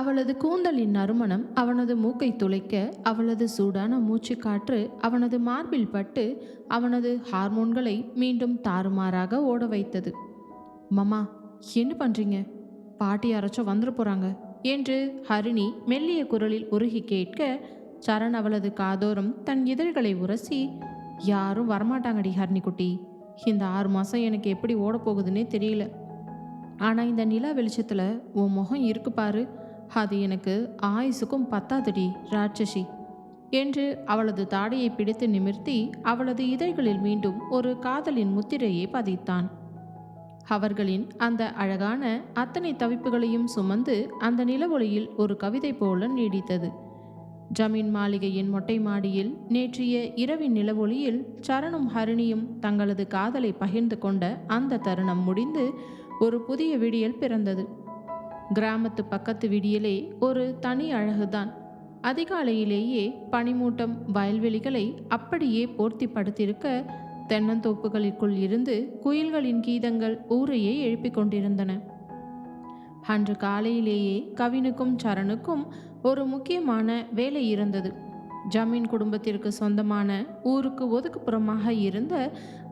அவளது கூந்தலின் நறுமணம் அவனது மூக்கை துளைக்க, அவளது சூடான மூச்சு காற்று அவனது மார்பில் பட்டு அவனது ஹார்மோன்களை மீண்டும் தாறுமாறாக ஓட வைத்தது. மமா, என்ன பண்றீங்க? பாட்டி யாராச்சும் வந்துட போறாங்க என்று ஹரிணி மெல்லிய குரலில் உருகி கேட்க, சரண் அவளது காதோரம் தன் இதழ்களை உரசி, யாரும் வரமாட்டாங்கடி ஹரிணி குட்டி. இந்த 6 மாதம் எனக்கு எப்படி ஓட போகுதுன்னே தெரியல. ஆனால் இந்த நிலா வெளிச்சத்தில் உன் முகம் இருக்கு பாரு, அது எனக்கு ஆயுசுக்கும் பத்தாதடி ராட்சசி என்று அவளது தாடையை பிடித்து நிமிர்த்தி அவளது இதழ்களில் மீண்டும் ஒரு காதலின் முத்திரையை பதித்தான். அவர்களின் அந்த அழகான அத்தனை தவிப்புகளையும் சுமந்து அந்த நிலவொளியில் ஒரு கவிதை போல நீடித்தது. ஜமீன் மாளிகையின் மொட்டை மாடியில் நேற்றைய இரவின் நிலவொளியில் சரணும் ஹரிணியும் தங்களது காதலை பகிர்ந்து கொண்ட அந்த தருணம் முடிந்து ஒரு புதிய விடியல் பிறந்தது. கிராமத்து பக்கத்து விடியலே ஒரு தனி அழகுதான். அதிகாலையிலேயே பனிமூட்டம் வயல்வெளிகளை அப்படியே போர்த்தி படுத்திருக்க, தென்னந்தோப்புகளுக்குள் இருந்து குயில்களின் கீதங்கள் ஊரையே எழுப்பிக் கொண்டிருந்தன. அன்று காலையிலேயே கவினுக்கும் சரணுக்கும் ஒரு முக்கியமான வேலை இருந்தது. ஜமீன் குடும்பத்திற்கு சொந்தமான ஊருக்கு ஒதுக்குப்புறமாக இருந்த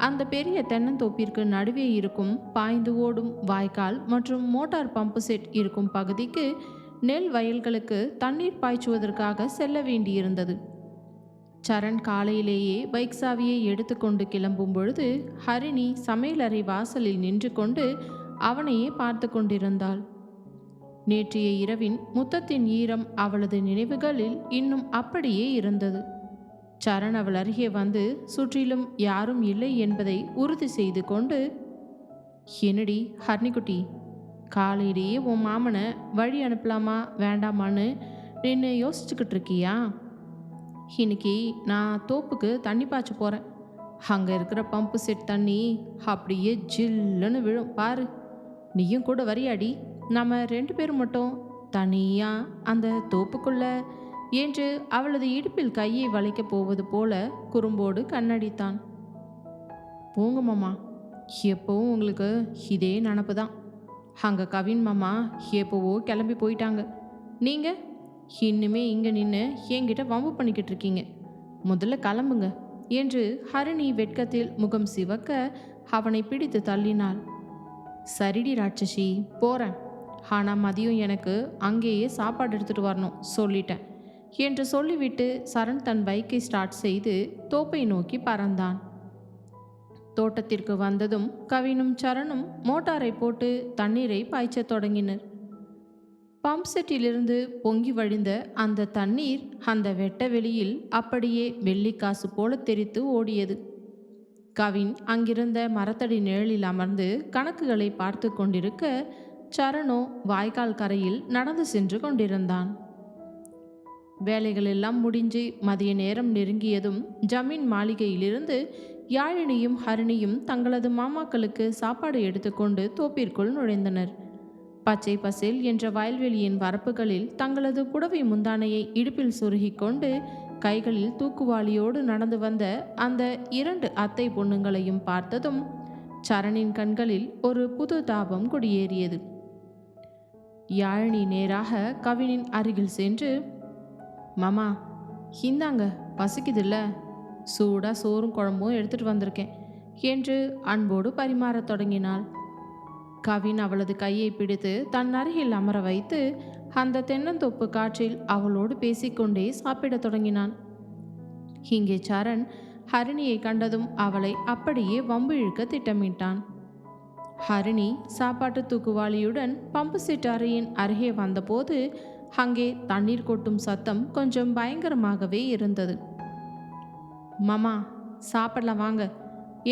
அந்த பெரிய தென்னந்தோப்பிற்கு நடுவே இருக்கும் பாய்ந்து ஓடும் வாய்க்கால் மற்றும் மோட்டார் பம்பு செட் இருக்கும் பகுதிக்கு நெல் வயல்களுக்கு தண்ணீர் பாய்ச்சுவதற்காக செல்ல வேண்டியிருந்தது. சரண் காலையிலேயே பைக் சாவியை எடுத்துக்கொண்டு கிளம்பும் பொழுது ஹரிணி சமையலறை வாசலில் நின்று கொண்டு அவனையே பார்த்து கொண்டிருந்தாள். நேற்றைய இரவின் முத்தத்தின் ஈரம் அவளது நினைவுகளில் இன்னும் அப்படியே இருந்தது. சரண் அவள் அருகே வந்து சுற்றிலும் யாரும் இல்லை என்பதை உறுதி செய்து கொண்டு, என்னடி ஹரிணிக்குட்டி, காலையிலேயே உன் மாமனை வழி அனுப்பலாமா வேண்டாமான்னு நின்று யோசிச்சுக்கிட்டு இருக்கியா? இன்னைக்கு நான் தோப்புக்கு தண்ணி பாய்ச்ச போகிறேன். அங்கே இருக்கிற பம்பு செட் தண்ணி அப்படியே ஜில்லுன்னு விழும் பாரு. நீயும் கூட வரியாடி? நம்ம 2 பேர் மட்டும் தனியாக அந்த தோப்புக்குள்ள என்று அவளது இடுப்பில் கையை வளைக்கப் போவது போல குறும்போடு கண்ணடித்தான். போங்க மாமா, எப்போவும் உங்களுக்கு இதே நினப்பு தான். அங்கே கவின் மாமா எப்போவோ கிளம்பி போயிட்டாங்க. நீங்கள் இன்னுமே இங்கே நின்று என்கிட்ட வம்பு பண்ணிக்கிட்டு இருக்கீங்க. முதல்ல கிளம்புங்க என்று ஹரிணி வெட்கத்தில் முகம் சிவக்க அவனை பிடித்து தள்ளினாள். சரிடி ராட்சசி, போகிறேன். ஆனால் மதியம் எனக்கு அங்கேயே சாப்பாடு எடுத்துகிட்டு வரணும் சொல்லிட்டேன் என்று சொல்லிவிட்டு சரண் தன் பைக்கை ஸ்டார்ட் செய்து தோப்பை நோக்கி பறந்தான். தோட்டத்திற்கு வந்ததும் கவினும் சரணும் மோட்டாரை போட்டு தண்ணீரை பாய்ச்சத் தொடங்கினர். பம்ப் செட்டிலிருந்து பொங்கி வழிந்த அந்த தண்ணீர் அந்த வெட்ட வெளியில் அப்படியே வெள்ளிக்காசு போல தெரித்து ஓடியது. கவின் அங்கிருந்த மரத்தடி நிழலில் அமர்ந்து கணக்குகளை பார்த்து கொண்டிருக்க, சரணோ வாய்க்கால் கரையில் நடந்து சென்று கொண்டிருந்தான். வேலைகள் எல்லாம் முடிஞ்சு மதிய நேரம் நெருங்கியதும் ஜமீன் மாளிகையிலிருந்து யாழினியும் ஹரிணியும் தங்களது மாமாக்களுக்கு சாப்பாடு எடுத்துக்கொண்டு தோப்பிற்குள் நுழைந்தனர். பச்சை பசேல் என்ற வயல்வெளியின் வரப்புகளில் தங்களது புடவை முந்தானையை இடுப்பில் சொருகி கொண்டு கைகளில் தூக்குவாளியோடு நடந்து வந்த அந்த 2 அத்தை பொண்ணுங்களையும் பார்த்ததும் சரணின் கண்களில் ஒரு புது தாபம் குடியேறியது. யாழினி நேராக கவினின் அருகில் சென்று, மாமா இந்தாங்க, பசிக்குதில்ல, சூடாக சோறும் குழம்பும் எடுத்துட்டு வந்திருக்கேன் என்று அன்போடு பரிமாறத் தொடங்கினாள். கவின் அவளது கையை பிடித்து தன் அருகில் அமர வைத்து அந்த தென்னந்தோப்பு காற்றில் அவளோடு பேசிக்கொண்டே சாப்பிடத் தொடங்கினான். இங்கே சரண் ஹரிணியை கண்டதும் அவளை அப்படியே வம்பு இழுக்க திட்டமிட்டான். ஹரிணி சாப்பாட்டு தூக்குவாளியுடன் பம்பு செட் அறையின் அருகே வந்தபோது அங்கே தண்ணீர் கொட்டும் சத்தம் கொஞ்சம் பயங்கரமாகவே இருந்தது. மாமா சாப்பிடலாம் வாங்க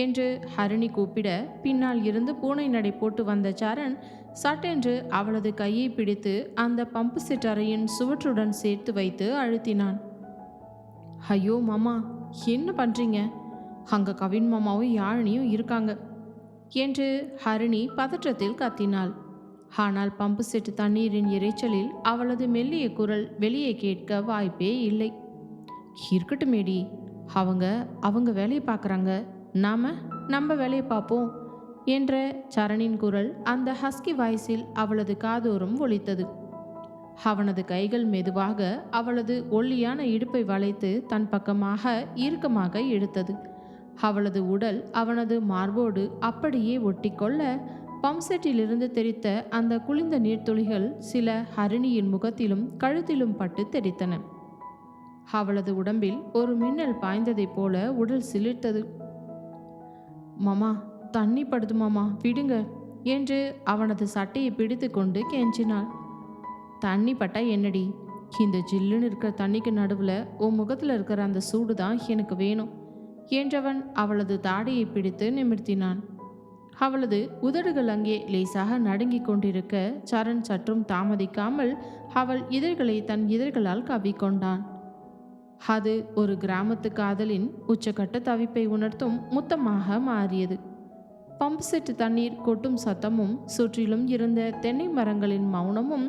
என்று ஹரிணி கூப்பிட, பின்னால் இருந்து பூனை நடை போட்டு வந்த சரண் சட்டென்று அவளது கையை பிடித்து அந்த பம்பு செட் அறையின் சுவற்றுடன் சேர்த்து வைத்து அழுத்தினான். ஐயோ மாமா, என்ன பண்ணுறீங்க? அங்கே கவின் மாமாவும் யாழினியும் இருக்காங்க என்று ஹரிணி பதற்றத்தில் கத்தினாள். ஆனால் பம்பு செட்டு தண்ணீரின் இறைச்சலில் அவளது மெல்லிய குரல் வெளியே கேட்க வாய்ப்பே இல்லை. இருக்கட்டுமேடி, அவங்க வேலையை பார்க்குறாங்க, நம்ம வேலையை பார்ப்போம் என்ற சரணின் குரல் அந்த ஹஸ்கி வாய்ஸில் அவளது காதோறும் ஒலித்தது. அவனது கைகள் மெதுவாக அவளது ஒல்லியான இடுப்பை வளைத்து தன் பக்கமாக இறுக்கமாக இழுத்தது. அவளது உடல் அவனது மார்போடு அப்படியே ஒட்டிக்கொள்ள பம்செட்டிலிருந்து தெரித்த அந்த குளிர்ந்த நீர்த்துளிகள் சில ஹரிணியின் முகத்திலும் கழுத்திலும் பட்டு தெரித்தன. அவளது உடம்பில் ஒரு மின்னல் பாய்ந்ததைப் போல உடல் சிலிர்த்தது. மாமா, தண்ணி படுது மாமா, விடுங்க என்று அவனது சட்டையை பிடித்து கொண்டு கெஞ்சினாள். தண்ணி பட்டா என்னடி, இந்த ஜில்லுன்னு இருக்கிற தண்ணிக்கு நடுவில் உன் முகத்தில் இருக்கிற அந்த சூடு தான் எனக்கு வேணும் என்றவன் அவளது தாடையை பிடித்து நிமிர்த்தினான். அவளது உதடுகள் அங்கே லேசாக நடுங்கிக் கொண்டிருக்க சரண் சற்றும் தாமதிக்காமல் அவள் இதழ்களை தன் இதழ்களால் கவ்விக்கொண்டான். அது ஒரு கிராமத்து காதலின் உச்சக்கட்ட தவிப்பை உணர்த்தும் முத்தமாக மாறியது. பம்ப் செட் தண்ணீர் கொட்டும் சத்தமும் சுற்றிலும் இருந்த தென்னை மரங்களின் மௌனமும்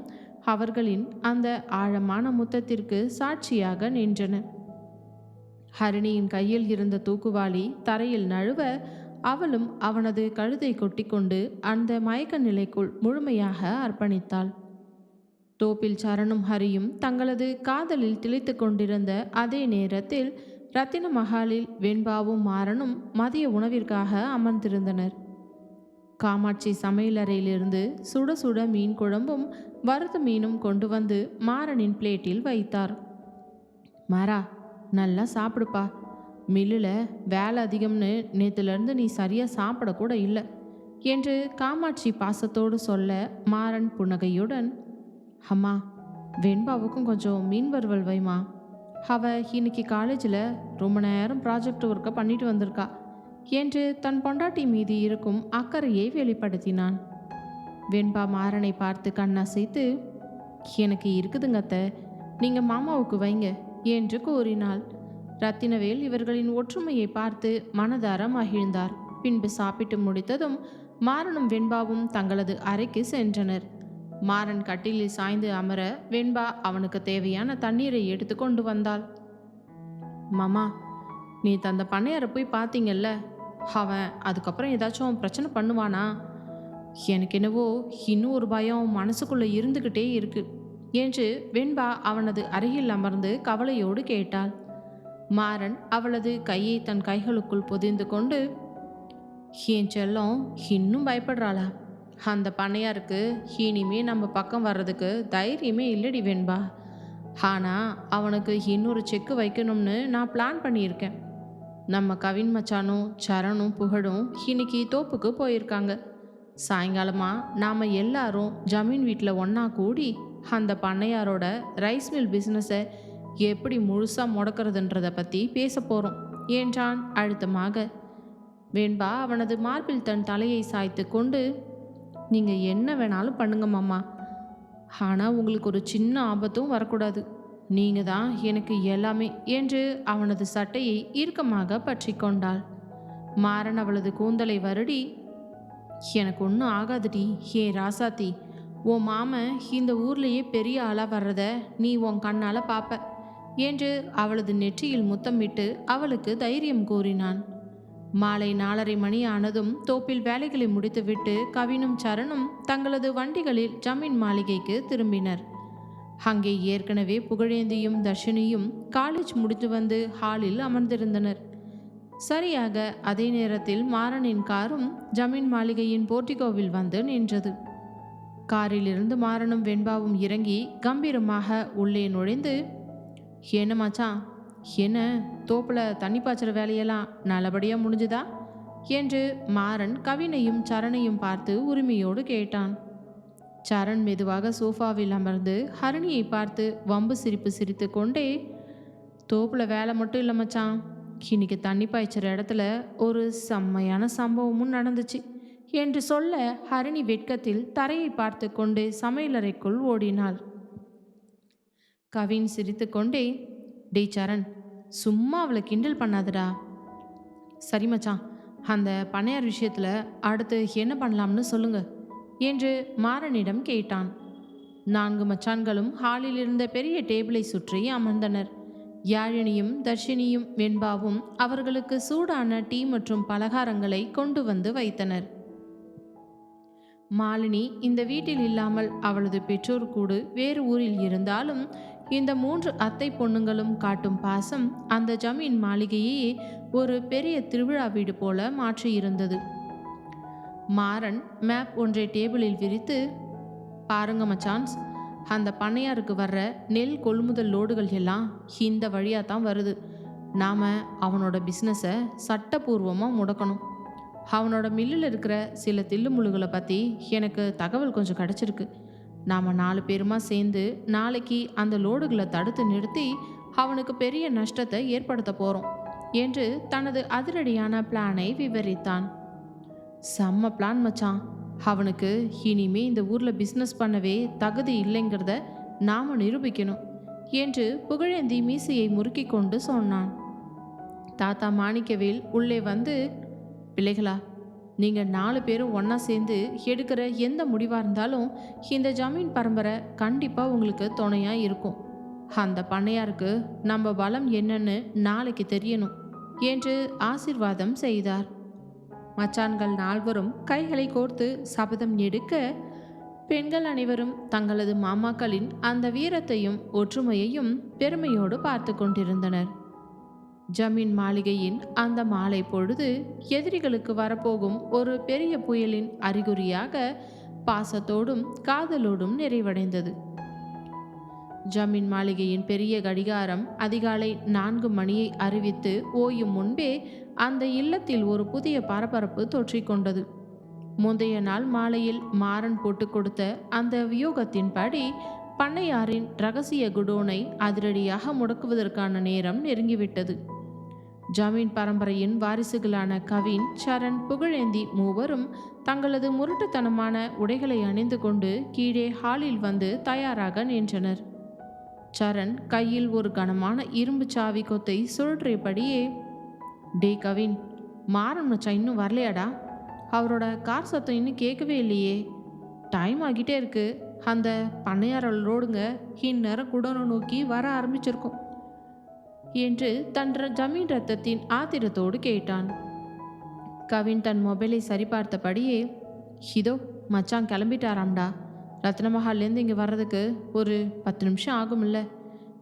அவர்களின் அந்த ஆழமான முத்தத்திற்கு சாட்சியாக நின்றன. ஹரிணியின் கையில் இருந்த தூக்குவாளி தரையில் நழுவ அவளும் அவனது கழுத்தை கொட்டிக்கொண்டு அந்த மயக்க நிலைக்குள் முழுமையாக அர்ப்பணித்தாள். தோப்பில் சரணும் ஹரியும் தங்களது காதலில் திளைத்து கொண்டிருந்த அதே நேரத்தில் ரத்தின மகாலில் வெண்பாவும் மாறனும் மதிய உணவிற்காக அமர்ந்திருந்தனர். காமாட்சி சமையலறையிலிருந்து சுட சுட மீன் குழம்பும் வறுத்த மீனும் கொண்டு வந்து மாறனின் பிளேட்டில் வைத்தார். மாறா, நல்லா சாப்பிடுப்பா, மில்லில் வேலை அதிகம்னு நேற்றுலேருந்து நீ சரியாக சாப்பிடக்கூட இல்லை என்று காமாட்சி பாசத்தோடு சொல்ல மாறன் புன்னகையுடன், அம்மா, வெண்பாவுக்கும் கொஞ்சம் மீன் வறுவல் வைமா, அவள் இன்னைக்கு காலேஜில் ரொம்ப நேரம் ப்ராஜெக்ட் ஒர்க்கை பண்ணிட்டு வந்திருக்கா என்று தன் பொண்டாட்டி மீது இருக்கும் அக்கறையை வெளிப்படுத்தினான். வெண்பா மாறனை பார்த்து கண்ணசைத்து, எனக்கு இருக்குதுங்க அத்தை, நீங்கள் மாமாவுக்கு வைங்க என்று கூறினாள். ரத்தினவேல் இவர்களின் ஒற்றுமையை பார்த்து மனதார மகிழ்ந்தார். பின்பு சாப்பிட்டு முடித்ததும் மாறனும் வெண்பாவும் தங்களது அறைக்கு சென்றனர். மாறன் கட்டிலில் சாய்ந்து அமர வெண்பா அவனுக்கு தேவையான தண்ணீரை எடுத்து கொண்டு வந்தாள். மாமா, நீ தந்த பண்ணையாரை போய் பார்த்தீங்கல்ல, அவன் அதுக்கப்புறம் ஏதாச்சும் பிரச்சனை பண்ணுவானா? எனக்கு என்னவோ இன்னும் ஒரு பயம் மனசுக்குள்ளே இருந்துக்கிட்டே இருக்கு என்று வெண்பா அவனது அருகில் அமர்ந்து கவலையோடு கேட்டாள். மாறன் அவளது கையை தன் கைகளுக்குள் பொதிந்து கொண்டு, என் செல்லம் இன்னும் பயப்படுறாளா? அந்த பண்ணையாருக்கு இனிமே நம்ம பக்கம் வர்றதுக்கு தைரியமே இல்லடி வெண்பா. ஆனால் அவனுக்கு இன்னொரு செக்கு வைக்கணும்னு நான் பிளான் பண்ணியிருக்கேன். நம்ம கவின் மச்சானும் சரணும் புகழும் இன்னைக்கு தோப்புக்கு போயிருக்காங்க. சாயங்காலமாக நாம் எல்லாரும் ஜமீன் வீட்டில் ஒன்றா கூடி அந்த பண்ணையாரோட ரைஸ் மில் பிஸ்னஸை எப்படி முழுசாக முடக்கிறதுன்றதை பற்றி பேச போகிறோம் என்றான் அழுத்தமாக. வெண்பா அவனது மார்பில் தன் தலையை சாய்த்து கொண்டு, நீங்கள் என்ன வேணாலும் பண்ணுங்க மாமா, ஆனால் உங்களுக்கு ஒரு சின்ன ஆபத்தும் வரக்கூடாது, நீங்கள் தான் எனக்கு எல்லாமே என்று அவனது சட்டையை இறுக்கமாக பற்றி கொண்டாள். மாறன் அவளது கூந்தலை வருடி, எனக்கு ஒன்றும் ஆகாதுடி ஏ ராசாத்தி, உன் மாமன் இந்த ஊர்லேயே பெரிய ஆளாக வர்றத நீ உன் கண்ணால் பார்ப்ப என்று அவளது நெற்றியில் முத்தமிட்டு அவளுக்கு தைரியம் கூறினான். மாலை 4:30 மணி ஆனதும் தோப்பில் வேலைகளை முடித்துவிட்டு கவினும் சரணும் தங்களது வண்டிகளில் ஜமீன் மாளிகைக்கு திரும்பினர். அங்கே ஏற்கனவே புகழேந்தியும் தர்ஷினியும் காலேஜ் முடித்து வந்து ஹாலில் அமர்ந்திருந்தனர். சரியாக அதே நேரத்தில் மாறனின் காரும் ஜமீன் மாளிகையின் போர்டிகோவில் வந்து நின்றது. காரிலிருந்து மாறனும் வெண்பாவும் இறங்கி கம்பீரமாக உள்ளே நுழைந்து, என்ன மச்சான், என்ன தோப்பில் தண்ணி பாய்ச்சற வேலையெல்லாம் நல்லபடியாக முடிஞ்சுதா என்று மாறன் கவினையும் சரணையும் பார்த்து உரிமையோடு கேட்டான். சரண் மெதுவாக சோஃபாவில் அமர்ந்து ஹரிணியை பார்த்து வம்பு சிரிப்பு சிரித்து கொண்டே, தோப்பில் வேலை மட்டும் இல்லை மச்சான், இன்னைக்கு தண்ணி பாய்ச்சற இடத்துல ஒரு செம்மையான சம்பவமும் நடந்துச்சு என்று சொல்ல ஹரிணி வெட்கத்தில் தரையை பார்த்து கொண்டு சமையலறைக்குள் ஓடினாள். கவின் சிரித்து கொண்டே, டே சரண், சும்மா அவளை கிண்டல் பண்ணாதடா. சரி மச்சான், அந்த பண்ணையார் விஷயத்தில் அடுத்து என்ன பண்ணலாம்னு சொல்லுங்க என்று மாறனிடம் கேட்டான். 4 மச்சான்களும் ஹாலில் இருந்த பெரிய டேபிளை சுற்றி அமர்ந்தனர். யாழினியும் தர்ஷினியும் வெண்பாவும் அவர்களுக்கு சூடான டீ மற்றும் பலகாரங்களை கொண்டு வந்து வைத்தனர். மாலினி இந்த வீட்டில் இல்லாமல் அவளது பெற்றோர் கூடு வேறு ஊரில் இருந்தாலும் இந்த 3 அத்தை பொண்ணுங்களும் காட்டும் பாசம் அந்த ஜமீன் மாளிகையே ஒரு பெரிய திருவிழா வீடு போல மாற்றியிருந்தது. மாறன் மேப் ஒன்றை டேபிளில் விரித்து, பாருங்க மச்சான்ஸ், அந்த பண்ணையாருக்கு வர்ற நெல் கொள்முதல் லோடுகள் எல்லாம் இந்த வழியாக தான் வருது. நாம் அவனோட பிஸ்னஸை சட்டப்பூர்வமாக முடக்கணும். அவனோட மில்லில் இருக்கிற சில தில்லுமுள்ளுகளை பற்றி எனக்கு தகவல் கொஞ்சம் கிடச்சிருக்கு. நாம் 4 பேருமா சேர்ந்து நாளைக்கு அந்த லோடுகளை தடுத்து நிறுத்தி அவனுக்கு பெரிய நஷ்டத்தை ஏற்படுத்த போகிறோம் என்று தனது அதிரடியான பிளானை விவரித்தான். செம்ம பிளான் மச்சான். அவனுக்கு இனிமே இந்த ஊரில் பிஸ்னஸ் பண்ணவே தகுதி இல்லைங்கிறத நாம் நிரூபிக்கணும் என்று புகழேந்தி மீசையை முறுக்கி கொண்டு சொன்னான். தாத்தா மாணிக்கவேல் உள்ளே வந்து, பிள்ளைகளா, நீங்கள் 4 பேரும் ஒன்றா சேர்ந்து எடுக்கிற எந்த முடிவாக இருந்தாலும் இந்த ஜமீன் பரம்பரை கண்டிப்பாக உங்களுக்கு துணையாக இருக்கும். அந்த பண்ணையாருக்கு நம்ம பலம் என்னன்னு நாளைக்கு தெரியணும் என்று ஆசீர்வாதம் செய்தார். மச்சான்கள் 4வரும் கைகளை கோர்த்து சபதம் எடுக்க, பெண்கள் அனைவரும் தங்களது மாமாக்களின் அந்த வீரத்தையும் ஒற்றுமையையும் பெருமையோடு பார்த்து கொண்டிருந்தனர். ஜமீன் மாளிகையின் அந்த மாலை பொழுது எதிரிகளுக்கு வரப்போகும் ஒரு பெரிய புயலின் அறிகுறியாக பாசத்தோடும் காதலோடும் நிறைவடைந்தது. ஜமீன் மாளிகையின் பெரிய கடிகாரம் அதிகாலை 4 மணியை அறிவித்து ஓயும் முன்பே அந்த இல்லத்தில் ஒரு புதிய பரபரப்பு தொற்றிக்கொண்டது. முந்தைய நாள் மாலையில் மாறன் போட்டு கொடுத்த அந்த வியூகத்தின்படி பண்ணையாரின் இரகசிய குடோனை அதிரடியாக முடக்குவதற்கான நேரம் நெருங்கிவிட்டது. ஜமீன் பரம்பரையின் வாரிசுகளான கவின், சரண், புகழேந்தி மூவரும் தங்களது முரட்டுத்தனமான உடைகளை அணிந்து கொண்டு கீழே ஹாலில் வந்து தயாராக நின்றனர். சரண் கையில் ஒரு கனமான இரும்பு சாவி கொத்தை சுழற்றியபடியே, டே கவின், மாறன் மச்சான் இன்னும் வரலையாடா? அவரோட கார் சத்தம் இன்னும் கேட்கவே இல்லையே. டைம் ஆகிட்டே இருக்கு. அந்த பண்ணையாரோட ரோடுங்க இந்நேரம் குடோனை நோக்கி வர ஆரம்பிச்சிருக்கோம் என்று தன் ஜமீன் ரத்தத்தின் ஆத்திரத்தோடு கேட்டான். கவின் தன் மொபைலை சரிபார்த்தபடியே, இதோ மச்சான் கிளம்பிட்டாராம்டா. ரத்னமஹால்லேருந்து இங்கே வர்றதுக்கு ஒரு 10 நிமிஷம் ஆகும்ல.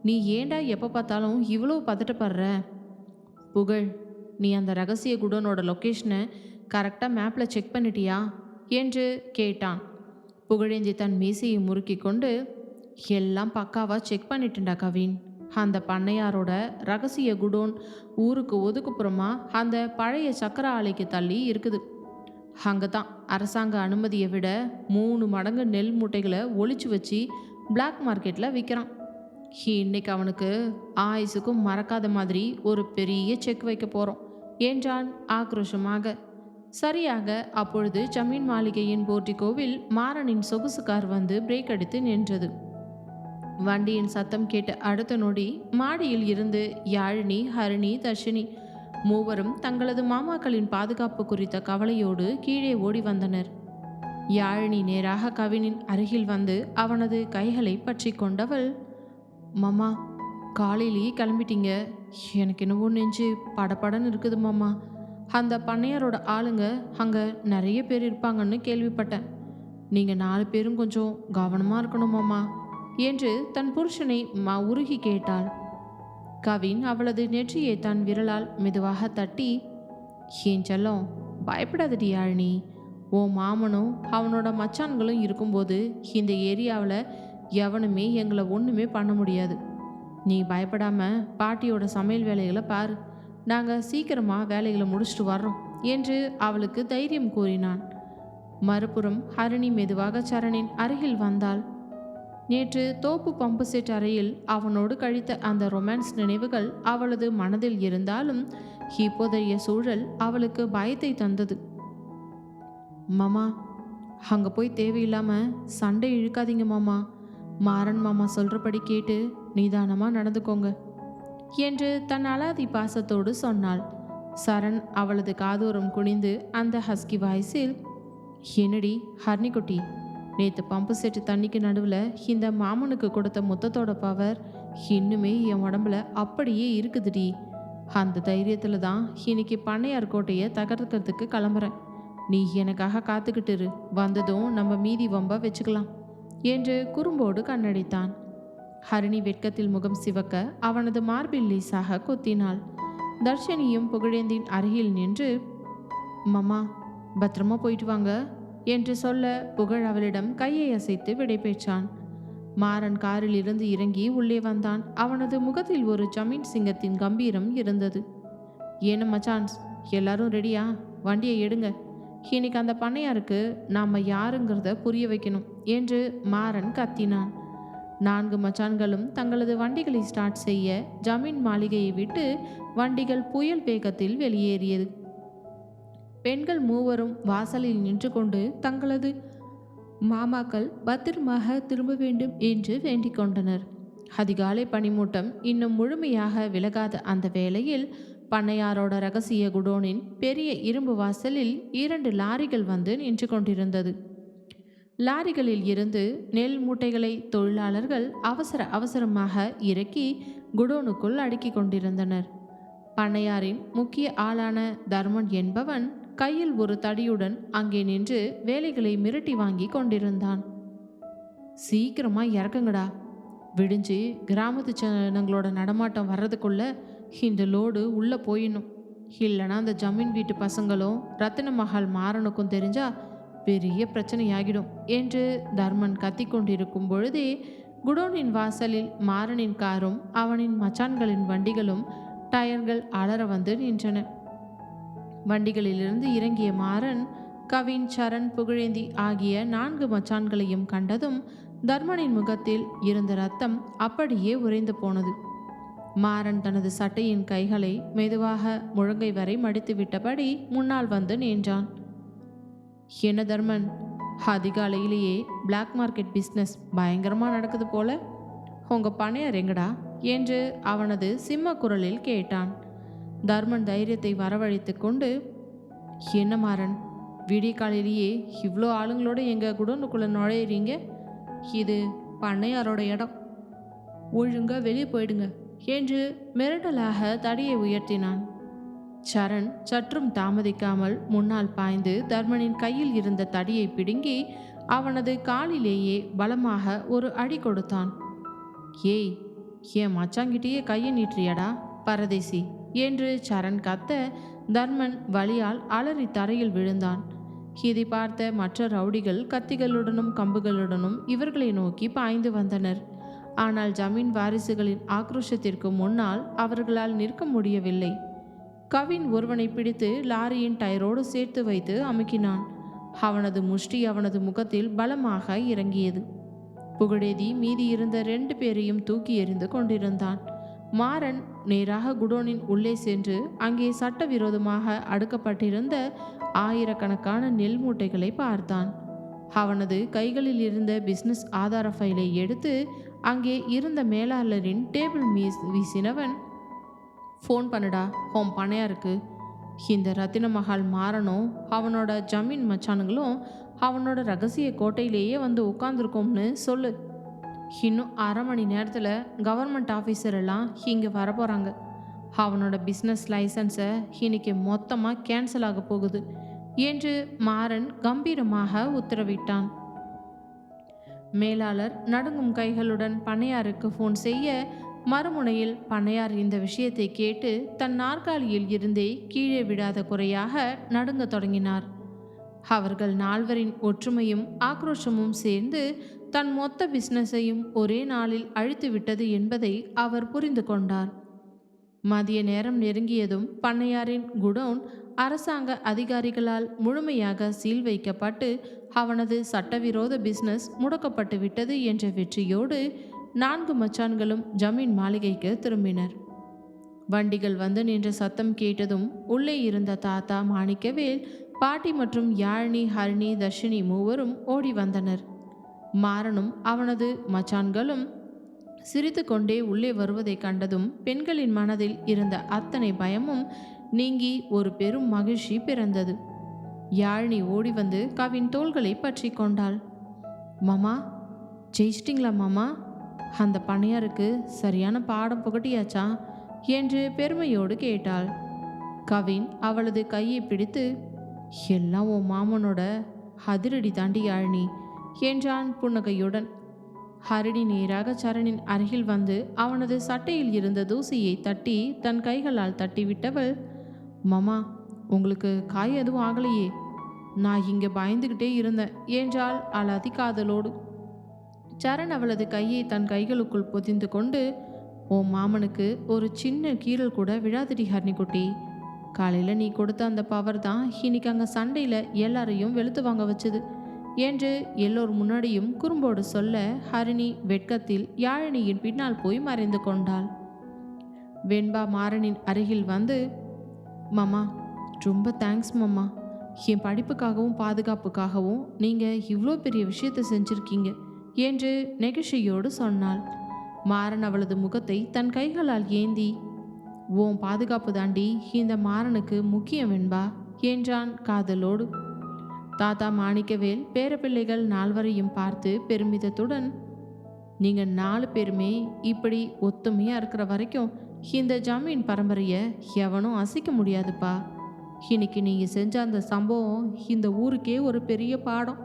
நீ ஏண்டா எப்போ பார்த்தாலும் இவ்வளோ பதட்டப்படுற? புகழ், நீ அந்த ரகசிய குடோனோட லொக்கேஷனை கரெக்டாக மேப்பில் செக் பண்ணிட்டியா என்று கேட்டான். புகழேந்தி தன் மீசையை முறுக்கி கொண்டு, எல்லாம் பக்காவாக செக் பண்ணிட்டேன்டா கவின். அந்த பண்ணையாரோட ரகசிய குடோன் ஊருக்கு ஒதுக்குப்புறமா அந்த பழைய சக்கர ஆலைக்கு தள்ளி இருக்குது. அங்கே தான் அரசாங்க அனுமதியை விட 3 மடங்கு நெல் மூட்டைகளை ஒளிச்சு வச்சு பிளாக் மார்க்கெட்டில் விற்கிறான். இன்னைக்கு அவனுக்கு ஆயுசுக்கும் மறக்காத மாதிரி ஒரு பெரிய செக் வைக்க போகிறோம் என்றான் ஆக்ரோஷமாக. சரியாக அப்பொழுது ஜமீன் மாளிகையின் போர்ட்டிகோவில் மாறனின் சொகுசு கார் வந்து பிரேக் அடித்து நின்றது. வண்டியின் சத்தம் கேட்ட அடுத்த நொடி மாடியில் இருந்து யாழினி, ஹரிணி, தர்ஷினி மூவரும் தங்களது மாமாக்களின் பாதுகாப்பு குறித்த கவலையோடு கீழே ஓடி வந்தனர். யாழினி நேராக கவினின் அருகில் வந்து அவனது கைகளை பற்றி கொண்டவள், மாமா, காலையிலேயே கிளம்பிட்டீங்க. எனக்கு என்னவோ நெஞ்சு படபடன்னு இருக்குது மாமா. அந்த பண்ணையாரோட ஆளுங்க அங்கே நிறைய பேர் இருப்பாங்கன்னு கேள்விப்பட்டேன். நீங்கள் 4 பேரும் கொஞ்சம் கவனமாக இருக்கணும் மாமா என்று தன் புருஷனை உருகி கேட்டாள். கவின் அவளது நெற்றியை தன் விரலால் மெதுவாக தட்டி, ஏன் செல்லம், பயப்படாதடி யாழினி. ஓ மாமனும் அவனோட மச்சான்களும் இருக்கும்போது இந்த ஏரியாவில் எவனுமே எங்களை ஒன்றுமே பண்ண முடியாது. நீ பயப்படாம பாட்டியோட சமையல் வேலைகளை பாரு. நாங்கள் சீக்கிரமாக வேலைகளை முடிச்சுட்டு வர்றோம் என்று அவளுக்கு தைரியம் கூறினான். மறுபுறம் ஹரிணி மெதுவாக சரணின் அருகில் வந்தாள். நேற்று தோப்பு பம்பு செட் அறையில் அவனோடு கழித்த அந்த ரொமான்ஸ் நினைவுகள் அவளது மனதில் இருந்தாலும் இப்போதைய சூழல் அவளுக்கு பயத்தை தந்தது. மாமா, அங்கே போய் தேவையில்லாமல் சண்டை இழுக்காதீங்க மாமா. மாறன் மாமா சொல்கிறபடி கேட்டு நிதானமாக நடந்துக்கோங்க என்று தன் அலாதி பாசத்தோடு சொன்னாள். சரண் அவளது காதோரம் குனிந்து அந்த ஹஸ்கி வாய்ஸில், என்னடி ஹர்னிக்குட்டி, நேற்று பம்பு செட்டு தண்ணிக்கு நடுவில் இந்த மாமனுக்கு கொடுத்த முத்தத்தோட பவர் இன்னுமே என் உடம்புல அப்படியே இருக்குதுடி. அந்த தைரியத்தில் தான் இன்னைக்கு பண்ணையார் கோட்டையை தகர்க்கிறதுக்கு கிளம்புறேன். நீ எனக்காக காத்துக்கிட்டு இரு, வந்ததும் நம்ம மீதி வம்ப வச்சுக்கலாம் என்று குறும்போடு கண்ணடித்தான். ஹரிணி வெட்கத்தில் முகம் சிவக்க அவனது மார்பில் லேசாக கொத்தினாள். தர்ஷினியும் புகழேந்தின் அருகில் நின்று, மாமா பத்திரமா போயிட்டு வாங்க என்று சொல்ல புகழ் அவளிடம் கையை அசைத்து விடை பெற்றான். மாறன் காரில் இருந்து இறங்கி உள்ளே வந்தான். அவனது முகத்தில் ஒரு ஜமீன் சிங்கத்தின் கம்பீரம் இருந்தது. ஏன மச்சான்ஸ், எல்லாரும் ரெடியா? வண்டியை எடுங்க, இன்னைக்கு அந்த பண்ணையாருக்கு நாம் யாருங்கிறத புரிய வைக்கணும் என்று மாறன் கத்தினான். 4 மச்சான்களும் தங்களது வண்டிகளை ஸ்டார்ட் செய்ய ஜமீன் மாளிகையை விட்டு வண்டிகள் புயல் வேகத்தில் வெளியேறியது. பெண்கள் மூவரும் வாசலில் நின்று கொண்டு தங்களது மாமாக்கள் பத்திரமாக திரும்ப வேண்டும் என்று வேண்டிக் கொண்டனர். அதிகாலை பனிமூட்டம் இன்னும் முழுமையாக விலகாத அந்த வேளையில் பண்ணையாரோட ரகசிய குடோனின் பெரிய இரும்பு வாசலில் 2 லாரிகள் வந்து நின்று கொண்டிருந்தது. லாரிகளில் இருந்து நெல் மூட்டைகளை தொழிலாளர்கள் அவசரமாக இறக்கி குடோனுக்குள் அடுக்கி கொண்டிருந்தனர். பண்ணையாரின் முக்கிய ஆளான தர்மன் என்பவன் கையில் ஒரு தடியுடன் அங்கே நின்று வேலைகளை மிரட்டி வாங்கி கொண்டிருந்தான். சீக்கிரமா இறக்குங்கடா, விடிஞ்சு கிராமத்து ஜனங்களோட நடமாட்டம் வர்றதுக்குள்ள இந்த லோடு உள்ளே போயிடணும். இல்லைனா அந்த ஜமீன் வீட்டு பசங்களும் ரத்தின மஹால் மாறனுக்கும் தெரிஞ்சா பெரிய பிரச்சனையாகிடும் என்று தர்மன் கத்திக்கொண்டிருக்கும் பொழுதே குடோனின் வாசலில் மாறனின் காரும் அவனின் மச்சான்களின் வண்டிகளும் டயர்கள் அலற வந்து நின்றன. வண்டிகளிலிருந்து இறங்கிய மாறன் கவின், சரண், புகழேந்தி ஆகிய 4 மச்சான்களையும் கண்டதும் தர்மனின் முகத்தில் இருந்த ரத்தம் அப்படியே உறைந்து போனது. மாறன் தனது சட்டையின் கைகளை மெதுவாக முழங்கை வரை மடித்து விட்டபடி முன்னால் வந்து நின்றான். என்ன தர்மன், அதிகாலையிலேயே பிளாக் மார்க்கெட் பிஸ்னஸ் பயங்கரமாக நடக்குது போல, உங்கள் பண்ணையார் எங்கடா என்று அவனது சிம்ம குரலில் கேட்டான். தர்மன் தைரியத்தை வரவழைத்து கொண்டு, என்ன மாறன், விடிய காலையிலேயே இவ்வளோ ஆளுங்களோட எங்கள் குடோனுக்குள்ளே நுழையிறீங்க? இது பண்ணையாரோட இடம், ஒழுங்காக வெளியே போயிடுங்க என்று மிரட்டலாக தடியை உயர்த்தினான். சரண் சற்றும் தாமதிக்காமல் முன்னால் பாய்ந்து தர்மனின் கையில் இருந்த தடியை பிடுங்கி அவனது காலிலேயே பலமாக ஒரு அடி கொடுத்தான். ஏய், என் மச்சாங்கிட்டேயே கையை நீட்டியடா பரதேசி என்று சரண் கத்த தர்மன் வலியால் அலறி தரையில் விழுந்தான். இதை பார்த்த மற்ற ரவுடிகள் கத்திகளுடனும் கம்புகளுடனும் இவர்களை நோக்கி பாய்ந்து வந்தனர். ஆனால் ஜமீன் வாரிசுகளின் ஆக்ரோஷத்திற்கு முன்னால் அவர்களால் நிற்க முடியவில்லை. கவின் ஒருவனை பிடித்து லாரியின் டயரோடு சேர்த்து வைத்து அமுக்கினான். அவனது முஷ்டி அவனது முகத்தில் பலமாக இறங்கியது. புகழேதி மீதி இருந்த 2 பேரையும் தூக்கி எறிந்து கொண்டிருந்தான். மாறன் நேராக குடோனின் உள்ளே சென்று அங்கே சட்டவிரோதமாக அடுக்கப்பட்டிருந்த ஆயிரக்கணக்கான நெல் மூட்டைகளை பார்த்தான். அவனது கைகளில் இருந்த பிசினஸ் ஆதார ஃபைலை எடுத்து அங்கே இருந்த மேலாளரின் டேபிள் மீஸ் வீசினவன், ஃபோன் பண்ணுடா ஹோம் பண்ணையாருக்கு, இந்த ரத்தின மஹால் மாறனும் அவனோட ஜமீன் மச்சானுங்களும் அவனோட ரகசிய கோட்டையிலேயே வந்து உட்காந்துருக்கோம்னு சொல்லு. இன்னும் அரை மணி நேரத்தில் கவர்மெண்ட் ஆஃபீஸர் எல்லாம் இங்கே வரப்போகிறாங்க. அவனோட பிஸ்னஸ் லைசன்ஸை இன்னைக்கு மொத்தமாக கேன்சல் ஆக போகுது என்று மாறன் கம்பீரமாக உத்தரவிட்டான். மேலாளர் நடுங்கும் கைகளுடன் பண்ணையாருக்கு ஃபோன் செய்ய மறுமுனையில் பண்ணையார் இந்த விஷயத்தை கேட்டு தன் நாற்காலியில் இருந்தே கீழே விடாத குறையாக நடுங்க தொடங்கினார். அவர்கள் 4வரின் ஒற்றுமையும் ஆக்ரோஷமும் சேர்ந்து தன் மொத்த பிஸ்னஸையும் ஒரே நாளில் அழித்து விட்டது என்பதை அவர் புரிந்து கொண்டார். மதிய நேரம் நெருங்கியதும் பண்ணையாரின் குடோன் அரசாங்க அதிகாரிகளால் முழுமையாக சீல் வைக்கப்பட்டு அவனது சட்டவிரோத பிஸ்னஸ் முடக்கப்பட்டு விட்டது என்ற வெற்றியோடு 4 மச்சான்களும் ஜமீன் மாளிகைக்கு திரும்பினர். வண்டிகள் வந்து நின்ற சத்தம் கேட்டதும் உள்ளே இருந்த தாத்தா மாணிக்கவேல், பாட்டி மற்றும் யாழினி, ஹரிணி, தர்ஷினி மூவரும் ஓடி வந்தனர். மாறனும் அவனது மச்சான்களும் சிரித்து கொண்டே உள்ளே வருவதை கண்டதும் பெண்களின் மனதில் இருந்த அத்தனை பயமும் நீங்கி ஒரு பெரும் மகிழ்ச்சி பிறந்தது. யாழினி ஓடி வந்து கவின் தோள்களை பற்றி கொண்டாள். மாமா, ஜெயிச்சிட்டிங்களா மாமா? அந்த பண்ணையாருக்கு சரியான பாடம் புகட்டியாச்சா என்று பெருமையோடு கேட்டாள். கவின் அவளது கையை பிடித்து, எல்லாம் உன் மாமனோட அதிரடி தாண்டி யாழினி என்றான் புன்னகையுடன். ஹரிணி நேராக சரணின் அருகில் வந்து அவனது சட்டையில் இருந்த தூசியை தட்டி தன் கைகளால் தட்டிவிட்டவள், மாமா உங்களுக்கு காய் எதுவும் ஆகலையே, நான் இங்கே பயந்துக்கிட்டே இருந்தேன் என்றாள் அலாதி காதலோடு. சரண் அவளது கையை தன் கைகளுக்குள் பொதிந்து கொண்டு, உன் மாமனுக்கு ஒரு சின்ன கீறல் கூட விழாதடி ஹரிணிக்குட்டி, காலையில் நீ கொடுத்த அந்த பவர் தான் இன்னைக்கு அங்கே சண்டையில் எல்லாரையும் வெளுத்து வாங்க வச்சது என்று எல்லோர் முன்னாடியும் குறும்போடு சொல்ல ஹரிணி வெட்கத்தில் யாழினியின் பின்னால் போய் மறைந்து கொண்டாள். வெண்பா மாறனின் அருகில் வந்து, மாமா ரொம்ப தேங்க்ஸ் மாமா, என் படிப்புக்காகவும் பாதுகாப்புக்காகவும் நீங்கள் இவ்வளோ பெரிய விஷயத்தை செஞ்சுருக்கீங்க என்று நெகிழ்ச்சியோடு சொன்னாள். மாறன் அவளது முகத்தை தன் கைகளால் ஏந்தி, உன் பாதுகாப்பு தாண்டி இந்த மாறனுக்கு முக்கியம் வெண்பா என்றான் காதலோடு. தாத்தா மாணிக்கவேல் பேரப்பிள்ளைகள் நால்வரையும் பார்த்து பெருமிதத்துடன், நீங்கள் 4 பேருமே இப்படி ஒத்துமையாக இருக்கிற வரைக்கும் இந்த ஜமீன் பரம்பரையை எவனும் அசைக்க முடியாதுப்பா. இன்னைக்கு நீங்கள் செஞ்ச அந்த சம்பவம் இந்த ஊருக்கே ஒரு பெரிய பாடம்.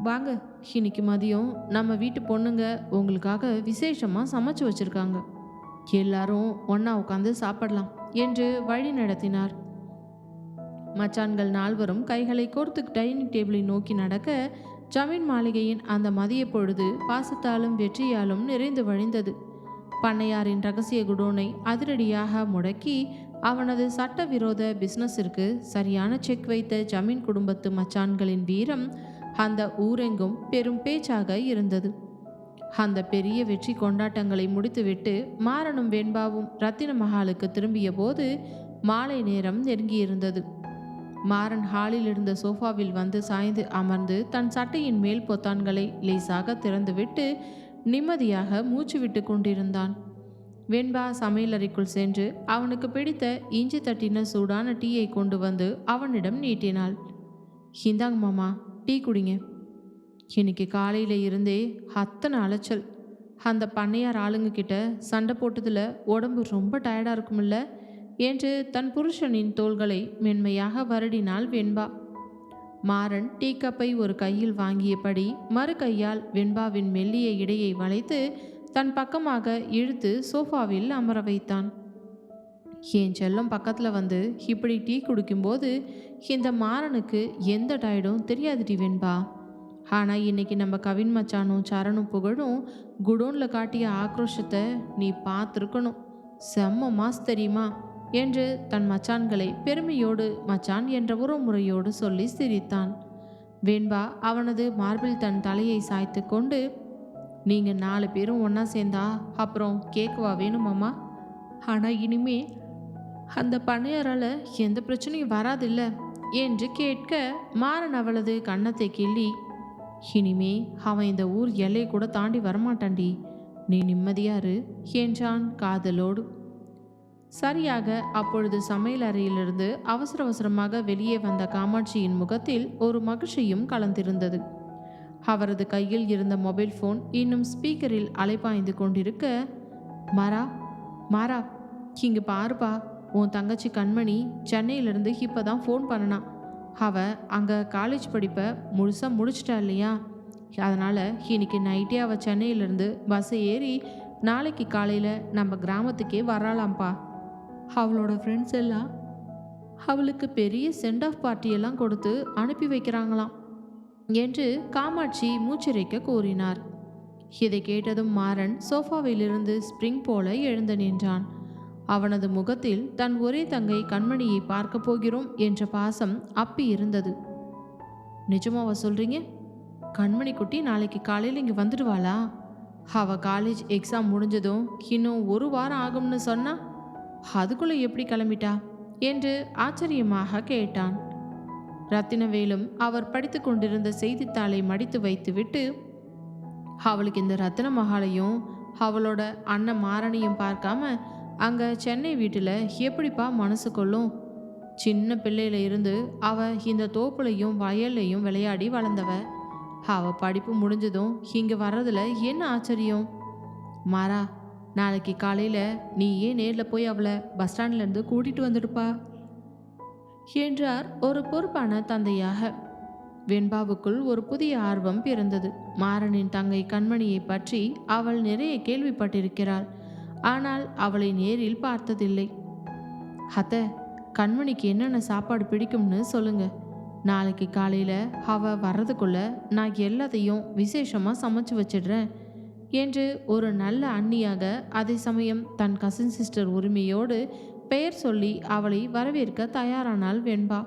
வாங்க, இன்னைக்கு மதியம் நம்ம வீட்டு பொண்ணுங்க உங்களுக்காக விசேஷமாக சமைச்சு வச்சுருக்காங்க, எல்லாரும் ஒன்றா உட்காந்து சாப்பிடலாம் என்று வழி நடத்தினார். மச்சான்கள் 4வரும் கைகளை கோர்த்து டைனிங் டேபிளை நோக்கி நடக்க ஜமீன் மாளிகையின் அந்த மதிய பொழுது பாசத்தாலும் வெற்றியாலும் நிறைந்து வழிந்தது. பண்ணையாரின் ரகசிய குடோனை அதிரடியாக முடக்கி அவனது சட்டவிரோத பிஸ்னஸிற்கு சரியான செக் வைத்த ஜமீன் குடும்பத்து மச்சான்களின் வீரம் அந்த ஊரெங்கும் பெரும் பேச்சாக இருந்தது. அந்த பெரிய வெற்றி கொண்டாட்டங்களை முடித்துவிட்டு மாறனும் வெண்பாவும் ரத்தின மஹாலுக்கு திரும்பிய போது மாலை நேரம் நெருங்கியிருந்தது. மாறன் ஹாலில் இருந்த சோஃபாவில் வந்து சாய்ந்து அமர்ந்து தன் சட்டையின் மேல் பொத்தான்களை லேசாக திறந்துவிட்டு நிம்மதியாக மூச்சு விட்டு கொண்டிருந்தான். வெண்பா சமையலறைக்குள் சென்று அவனுக்கு பிடித்த இஞ்சி தட்டின சூடான டீயை கொண்டு வந்து அவனிடம் நீட்டினாள். இந்தாங்க மாமா, டீ குடிங்க. இன்னைக்கு காலையில் இருந்தே அத்தனை அலைச்சல், அந்த பண்ணையார் ஆளுங்க கிட்ட சண்டை போட்டதில் உடம்பு ரொம்ப டயர்டாக இருக்குமில்ல என்று தன் புருஷனின் தோள்களை மென்மையாக வருடினாள் வெண்பா. மாறன் டீ கப்பை ஒரு கையில் வாங்கியபடி மறு கையால் வெண்பாவின் மெல்லிய இடையை வளைத்து தன் பக்கமாக இழுத்து சோஃபாவில் அமர வைத்தான். என் செல்லம் பக்கத்தில் வந்து இப்படி டீ குடிக்கும்போது இந்த மாறனுக்கு எந்த டயர்டும் தெரியாதுடி வெண்பா. ஆனால் இன்னைக்கு நம்ம கவின் மச்சானும் சரணும் புகழும் குடோனில் காட்டிய ஆக்ரோஷத்தை நீ பார்த்துருக்கணும், செம்ம மாஸ் தெரியுமா என்று தன் மச்சான்களை பெருமையோடு மச்சான் என்ற உறவுமுறையோடு சொல்லி சிரித்தான். வெண்பா அவனது மார்பில் தன் தலையை சாய்த்து கொண்டு, நீங்கள் 4 பேரும் ஒன்றா சேர்ந்தா அப்புறம் கேட்கவா வேணுமாம்மா? ஆனால் இனிமே அந்த பண்ணையாரால் எந்த பிரச்சனையும் வராதில்ல என்று கேட்க மாறன் அவளது கன்னத்தை கிள்ளி, இனிமே அவன் இந்த ஊர் எல்லை கூட தாண்டி வரமாட்டான்டி, நீ நிம்மதியாரு என்றான் காதலோடு. சரியாக அப்பொழுது சமையல் அறையிலிருந்து அவசர அவசரமாக வெளியே வந்த காமாட்சியின் முகத்தில் ஒரு மகிழ்ச்சியும் கலந்திருந்தது. அவரது கையில் இருந்த மொபைல் ஃபோன் இன்னும் ஸ்பீக்கரில் அலைபாய்ந்து கொண்டிருக்க, மாறா மாறா இங்கே பாருப்பா, உன் தங்கச்சி கண்மணி சென்னையிலேருந்து இப்போ தான் ஃபோன் பண்ணனான். அவள் அங்கே காலேஜ் படிப்பை முழுசாக முடிச்சிட்டா இல்லையா, அதனால் இன்னைக்கு நைட்டே அவள் சென்னையிலேருந்து பஸ்ஸை ஏறி நாளைக்கு காலையில் நம்ம கிராமத்துக்கே வராளாம்ப்பா. அவளோட ஃப்ரெண்ட்ஸ் எல்லாம் அவளுக்கு பெரிய சென்ட் ஆஃப் பார்ட்டியெல்லாம் கொடுத்து அனுப்பி வைக்கிறாங்களாம் என்று காமாட்சி மூச்சிறைக்க கூறினார். இதை கேட்டதும் மாறன் சோஃபாவிலிருந்து ஸ்ப்ரிங் போல எழுந்து நின்றான். அவனது முகத்தில் தன் ஒரே தங்கை கண்மணியை பார்க்க போகிறோம் என்ற பாசம் அப்பி இருந்தது. நிஜமாவா சொல்றீங்க? கண்மணி குட்டி நாளைக்கு காலையில் இங்கே வந்துடுவாளா? அவ காலேஜ் எக்ஸாம் முடிஞ்சதும் இன்னும் 1 வாரம் ஆகும்னு சொன்னா, அதுக்குள்ளே எப்படி கிளம்பிட்டா என்று ஆச்சரியமாக கேட்டான். ரத்தினவேலும் அவர் படித்து கொண்டிருந்த செய்தித்தாளை மடித்து வைத்துவிட்டு, அவளுக்கு இந்த ரத்தின மகாலையும் அவளோட அண்ணன் மாறனையும் பார்க்காம அங்கே சென்னை வீட்டில் எப்படிப்பா மனசு கொள்ளும்? சின்ன பிள்ளையில இருந்து அவ இந்த தோப்புலையும் வயல்லையும் விளையாடி வளர்ந்தவ. அவள் படிப்பு முடிஞ்சதும் இங்கே வர்றதில் என்ன ஆச்சரியம்? மாறா, நாளைக்கு காலையில் நீ ஏன் நேரில் போய் அவளை பஸ் ஸ்டாண்ட்லேருந்து கூட்டிகிட்டு வந்துடுப்பா. என்றார் ஒரு பொறுப்பான தந்தையாக. வெண்பாவுக்குள் ஒரு புதிய ஆர்வம் பிறந்தது. மாறனின் தங்கை கண்மணியை பற்றி அவள் நிறைய கேள்விப்பட்டிருக்கிறாள். ஆனால் அவளை நேரில் பார்த்ததில்லை. அத்தை, கண்மணிக்கு என்னென்ன சாப்பாடு பிடிக்கும்னு சொல்லுங்க. நாளைக்கு காலையில் அவ வர்றதுக்குள்ள நான் எல்லாத்தையும் விசேஷமாக சமைச்சு வச்சிடுறேன் என்று ஒரு நல்ல அண்ணியாக, அதே சமயம் தன் கசின் சிஸ்டர் உரிமையோடு பெயர் சொல்லி அவளை வரவேற்க தயாரானாள் வெண்பா.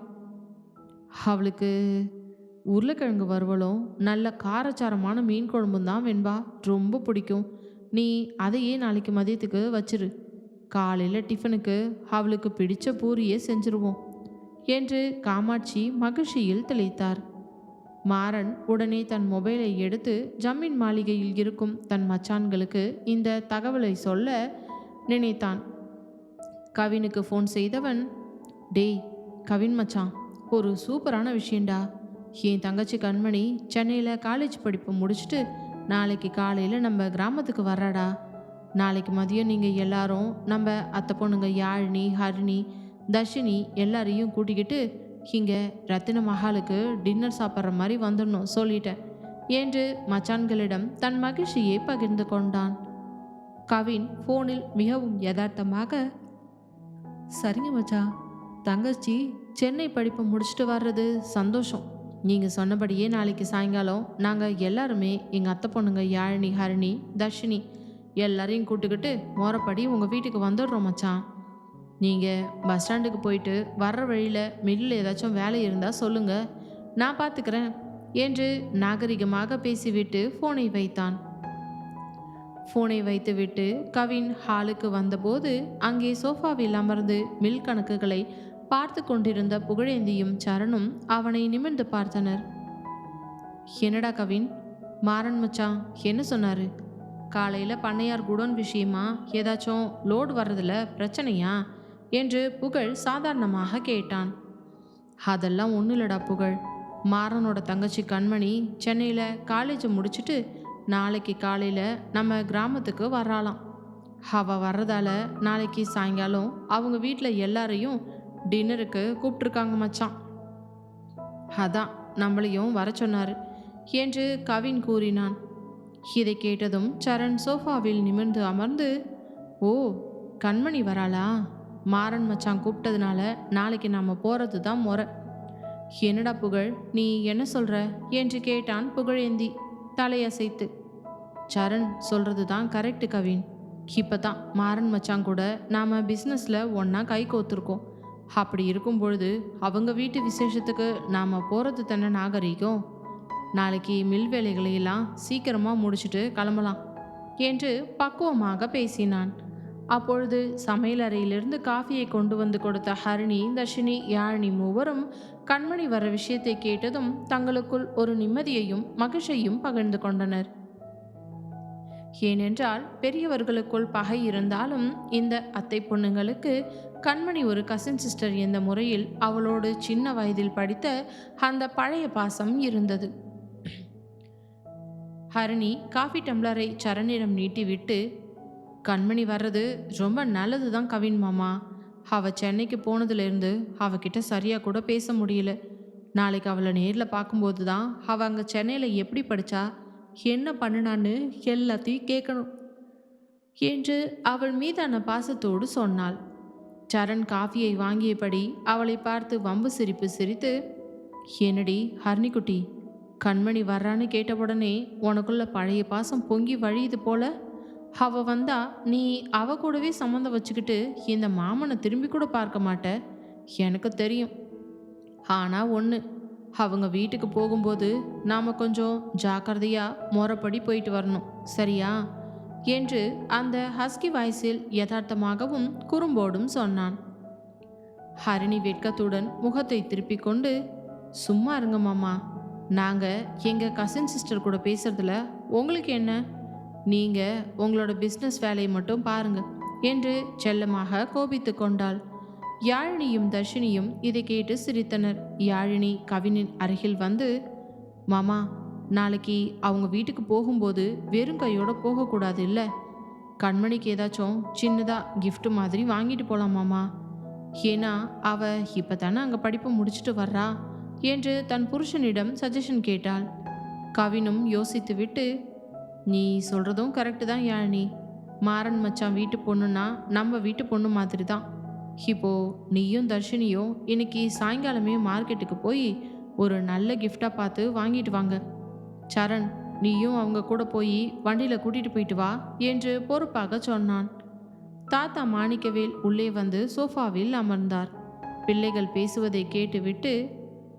அவளுக்கு உருளைக்கிழங்கு வறுவலும் நல்ல காரச்சாரமான மீன் குழம்பும் தான் வெண்பா ரொம்ப பிடிக்கும். நீ அதையே நாளைக்கு மதியத்துக்கு வச்சிரு. காலையில் டிஃபனுக்கு அவளுக்கு பிடிச்ச பூரியே செஞ்சிருவோம் என்று காமாட்சி மகிழ்ச்சியில் தெளித்தார். மாறன் உடனே தன் மொபைலை எடுத்து ஜமீன் மாளிகையில் இருக்கும் தன் மச்சான்களுக்கு இந்த தகவலை சொல்ல நினைத்தான். கவினுக்கு ஃபோன் செய்தவன், டேய் கவின் மச்சான், ஒரு சூப்பரான விஷயண்டா. என் தங்கச்சி கண்மணி சென்னையில் காலேஜ் படிப்பு முடிச்சுட்டு நாளைக்கு காலையில் நம்ம கிராமத்துக்கு வர்றாடா. நாளைக்கு மதியம் நீங்கள் எல்லாரும் நம்ம அத்தை பொண்ணுங்க யாழினி, ஹரிணி, தர்ஷினி எல்லாரையும் கூட்டிக்கிட்டு இங்கே ரத்தின மஹாலுக்கு டின்னர் சாப்பிட்ற மாதிரி வந்துடணும் சொல்லிட்டேன் என்று மச்சான்களிடம் தன் மகிழ்ச்சியை பகிர்ந்து கொண்டான். கவின் ஃபோனில் மிகவும் யதார்த்தமாக, சரிங்க மச்சா, தங்கச்சி சென்னை படிப்பை முடிச்சுட்டு வர்றது சந்தோஷம். நீங்கள் சொன்னபடியே நாளைக்கு சாயங்காலம் நாங்கள் எல்லாருமே எங்கள் அத்தை பொண்ணுங்க யாழினி, ஹரிணி, தர்ஷினி எல்லாரையும் கூட்டுக்கிட்டு மோரப்படி உங்கள் வீட்டுக்கு வந்துடுறோம் மச்சான். நீங்கள் பஸ் ஸ்டாண்டுக்கு போயிட்டு வர்ற வழியில் மில்லில் ஏதாச்சும் வேலை இருந்தால் சொல்லுங்கள், நான் பார்த்துக்கிறேன் என்று நாகரிகமாக பேசிவிட்டு ஃபோனை வைத்தான். ஃபோனை வைத்துவிட்டு கவின் ஹாலுக்கு வந்தபோது அங்கே சோஃபாவில் அமர்ந்து மில் கணக்குகளை பார்த்து கொண்டிருந்த புகழேந்தியும் சரணும் அவனை நிமிர்ந்து பார்த்தனர். என்னடா கவின், மாறன் மச்சான் என்ன சொன்னாரு? காலையில் பண்ணையார் குடோன் விஷயமா ஏதாச்சும் லோடு வர்றதில் பிரச்சனையா என்று புகழ் சாதாரணமாக கேட்டான். அதெல்லாம் ஒன்றும் இல்லடா புகழ். மாறனோட தங்கச்சி கண்மணி சென்னையில் காலேஜை முடிச்சுட்டு நாளைக்கு காலையில் நம்ம கிராமத்துக்கு வர்றாளாம். அவள் வர்றதால நாளைக்கு சாயங்காலம் அவங்க வீட்டில் எல்லாரையும் டின்னருக்கு கூப்பிட்ருக்காங்க மச்சான். அதான் நம்மளையும் வர சொன்னார் என்று கவின் கூறினான். இதை கேட்டதும் சரண் சோஃபாவில் நிமிர்ந்து அமர்ந்து, ஓ கண்மணி வராளா? மாறன் மச்சான் கூப்பிட்டதுனால நாளைக்கு நாம் போகிறது தான் முறை. என்னடா புகழ், நீ என்ன சொல்கிற என்று கேட்டான் புகழேந்தி தலையசைத்து. சரண் சொல்கிறது தான் கரெக்டு கவின். இப்போ தான் மாறன் மச்சான் கூட நாம் பிஸ்னஸில் ஒன்றா கை கோத்துருக்கோம். அப்படி இருக்கும் பொழுது அவங்க வீட்டு விசேஷத்துக்கு நாம் போகிறது தானே நாகரீகம். நாளைக்கு மில் வேலைகளையெல்லாம் சீக்கிரமாக முடிச்சுட்டு கிளம்பலாம் என்று பக்குவமாக பேசினான். அப்பொழுது சமையலறையிலிருந்து காஃபியை கொண்டு வந்து கொடுத்த ஹரிணி, தர்ஷினி, யாழினி மூவரும் கண்மணி வர விஷயத்தை கேட்டதும் தங்களுக்குள் ஒரு நிம்மதியையும் மகிழ்ச்சியையும் பகிர்ந்து கொண்டனர். ஏனென்றால் பெரியவர்களுக்குள் பகை இருந்தாலும் இந்த அத்தை பொண்ணுங்களுக்கு கண்மணி ஒரு கசின் சிஸ்டர் என்ற முறையில் அவளோடு சின்ன வயதில் படித்த அந்த பழைய பாசம் இருந்தது. ஹரிணி காஃபி டம்ளரை சரணிடம் நீட்டிவிட்டு, கண்மணி வர்றது ரொம்ப நல்லது தான் கவின் மாமா. அவள் சென்னைக்கு போனதுலேருந்து அவகிட்ட சரியாக கூட பேச முடியல. நாளைக்கு அவளை நேரில் பார்க்கும்போது தான் அவள் அங்கே சென்னையில் எப்படி படித்தா, என்ன பண்ணினான்னு எல்லாத்தையும் கேட்கணும் என்று அவள் மீதான பாசத்தோடு சொன்னாள். சரண் காஃபியை வாங்கியபடி அவளை பார்த்து வம்பு சிரிப்பு சிரித்து, என்னடி ஹர்னிக்குட்டி, கண்மணி வர்றான்னு கேட்டவுடனே உனக்குள்ள பழைய பாசம் பொங்கி வழியுது போல. அவ வந்தா நீ அவ கூடவே சம்மந்தம் வச்சுக்கிட்டு இந்த மாமனை திரும்பி கூட பார்க்க மாட்ட, எனக்கு தெரியும். ஆனால் ஒன்று, அவங்க வீட்டுக்கு போகும்போது நாம் கொஞ்சம் ஜாக்கிரதையாக முறைப்படி போயிட்டு வரணும், சரியா என்று அந்த ஹஸ்கி வாய்ஸில் யதார்த்தமாகவும் குறும்போடும் சொன்னான். ஹரிணி வெட்கத்துடன் முகத்தை திருப்பிக் கொண்டு, சும்மா இருங்க மாமா, நாங்கள் எங்கள் கசின் சிஸ்டர் கூட பேசுறதுல உங்களுக்கு என்ன, நீங்கள் உங்களோட பிஸ்னஸ் வேலையை மட்டும் பாருங்க என்று செல்லமாக கோபித்து கொண்டாள். யாழினியும் தர்ஷினியும் இதை கேட்டு சிரித்தனர். யாழினி கவினின் அருகில் வந்து, மாமா, நாளைக்கு அவங்க வீட்டுக்கு போகும்போது வெறும் கையோடு போகக்கூடாது இல்லை, கண்மணிக்கு ஏதாச்சும் சின்னதாக கிஃப்ட் மாதிரி வாங்கிட்டு போகலாம் மாமா ஏன்னா அவ இப்பதானே அங்கே படிப்பை முடிச்சுட்டு வர்றா என்று தன் புருஷனிடம் சஜஷன் கேட்டாள். கவினும் யோசித்துவிட்டு, நீ சொல்கிறதும் கரெக்டு தான் யாழினி. மாறன் மச்சான் வீட்டு பொண்ணுன்னா நம்ம வீட்டு பொண்ணு மாதிரி தான். இப்போ நீயும் தர்ஷினியும் இன்னைக்கு சாயங்காலமே மார்க்கெட்டுக்கு போய் ஒரு நல்ல கிஃப்டாக பார்த்து வாங்கிட்டு வாங்க. சரண், நீயும் அவங்க கூட போய் வண்டியில் கூட்டிகிட்டு போயிட்டு வா என்று பொறுப்பாக சொன்னான். தாத்தா மாணிக்கவேல் உள்ளே வந்து சோஃபாவில் அமர்ந்தார். பிள்ளைகள் பேசுவதை கேட்டுவிட்டு,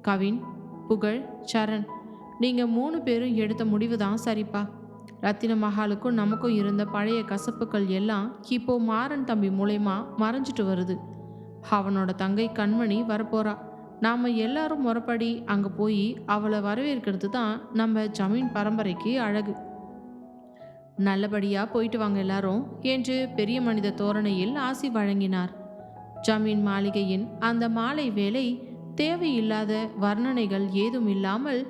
கவின், புகழ், சரண், நீங்கள் 3 பேரும் எடுத்த முடிவு தான் சரிப்பா. ரத்தின மகாலுக்கும் நமக்கும் இருந்த பழைய கசப்புக்கள் எல்லாம் இப்போ மாறன் தம்பி மூலயமா மறைஞ்சிட்டு வருது. அவனோட தங்கை கண்மணி வரப்போறா. நாம் எல்லாரும் முறைப்படி அங்கே போய் அவளை வரவேற்கிறது தான் நம்ம ஜமீன் பரம்பரைக்கு அழகு. நல்லபடியாக போயிட்டு வாங்க எல்லாரும் என்று பெரிய மனித தோரணையில் ஆசி வழங்கினார். ஜமீன் மாளிகையின் அந்த மாலை வேளை தேவையில்லாத வர்ணனைகள் ஏதும் இல்லாமல்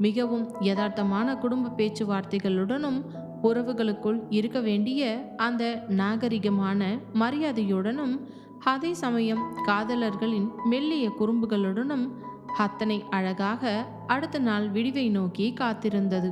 மிகவும் யதார்த்தமான குடும்ப பேச்சுவார்த்தைகளுடனும் உறவுகளுக்குள் இருக்க வேண்டிய அந்த நாகரிகமான மரியாதையுடனும் அதே சமயம் காதலர்களின் மெல்லிய குறும்புகளுடனும் அத்தனை அழகாக அடுத்த நாள் விடிவை நோக்கி காத்திருந்தது.